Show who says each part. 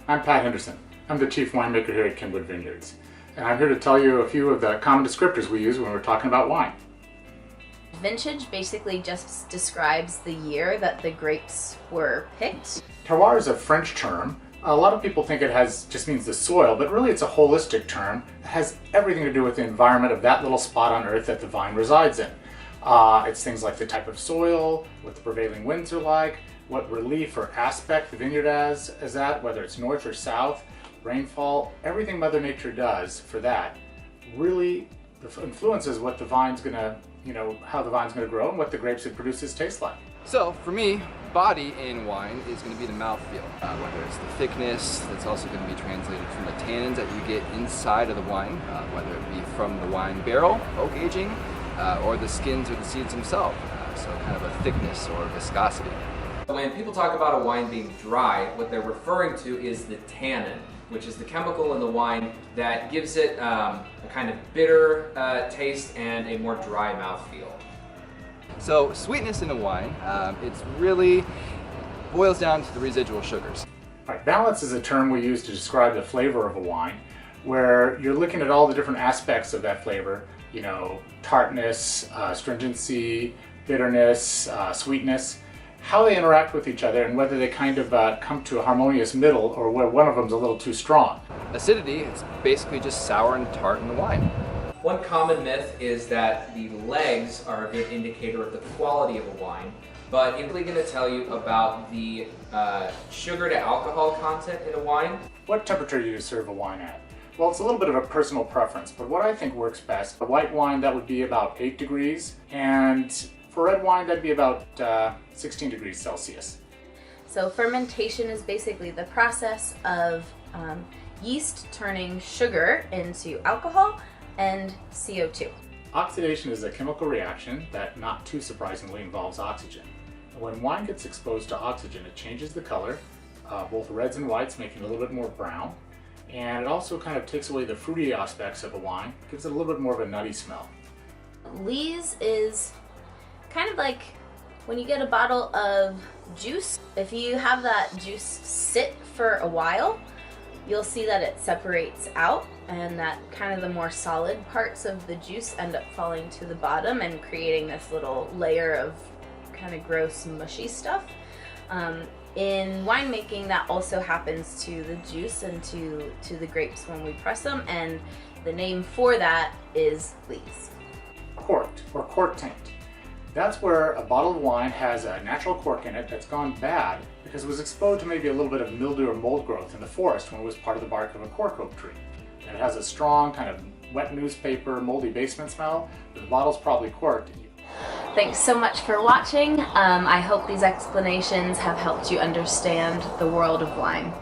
Speaker 1: I'm Pat Henderson. I'm the Chief Winemaker here at Kenwood Vineyards. And I'm here to tell you a few of the common descriptors we use when we're talking about wine.
Speaker 2: Vintage basically just describes the year that the grapes were picked.
Speaker 1: Terroir is a French term. A lot of people think it just means the soil, but really it's a holistic term. It has everything to do with the environment of that little spot on earth that the vine resides in. It's things like the type of soil, what the prevailing winds are like, what relief or aspect the vineyard is at, whether it's north or south, rainfall, everything Mother Nature does for that really influences what the vine's gonna, how the vine's gonna grow and what the grapes it produces taste like.
Speaker 3: So for me, body in wine is going to be the mouthfeel, whether it's the thickness that's also going to be translated from the tannins that you get inside of the wine, whether it be from the wine barrel, oak aging, or the skins or the seeds themselves, so kind of a thickness or viscosity.
Speaker 4: When people talk about a wine being dry, what they're referring to is the tannin, which is the chemical in the wine that gives it a kind of bitter taste and a more dry mouthfeel.
Speaker 3: So sweetness in a wine, it's really boils down to the residual sugars.
Speaker 1: Right, balance is a term we use to describe the flavor of a wine, where you're looking at all the different aspects of that flavor, tartness, stringency, bitterness, sweetness, how they interact with each other and whether they kind of come to a harmonious middle or where one of them's a little too strong.
Speaker 3: Acidity, it's basically just sour and tart in the wine.
Speaker 4: One common myth is that the legs are a good indicator of the quality of a wine, but I'm really going to tell you about the sugar to alcohol content in a wine.
Speaker 1: What temperature do you serve a wine at? Well, it's a little bit of a personal preference, but what I think works best, a white wine that would be about 8 degrees, and for red wine that'd be about 16 degrees Celsius.
Speaker 2: So fermentation is basically the process of yeast turning sugar into alcohol and CO2.
Speaker 1: Oxidation is a chemical reaction that, not too surprisingly, involves oxygen. When wine gets exposed to oxygen, it changes the color, both reds and whites, making it a little bit more brown, and it also kind of takes away the fruity aspects of a wine, gives it a little bit more of a nutty smell.
Speaker 2: Lees is kind of like when you get a bottle of juice. If you have that juice sit for a while, you'll see that it separates out and that kind of the more solid parts of the juice end up falling to the bottom and creating this little layer of kind of gross mushy stuff. In winemaking, that also happens to the juice and to the grapes when we press them, and the name for that is lees.
Speaker 1: Corked or cork taint. That's where a bottle of wine has a natural cork in it that's gone bad because it was exposed to maybe a little bit of mildew or mold growth in the forest when it was part of the bark of a cork oak tree. And it has a strong kind of wet newspaper, moldy basement smell, but the bottle's probably corked.
Speaker 2: Thanks so much for watching. I hope these explanations have helped you understand the world of wine.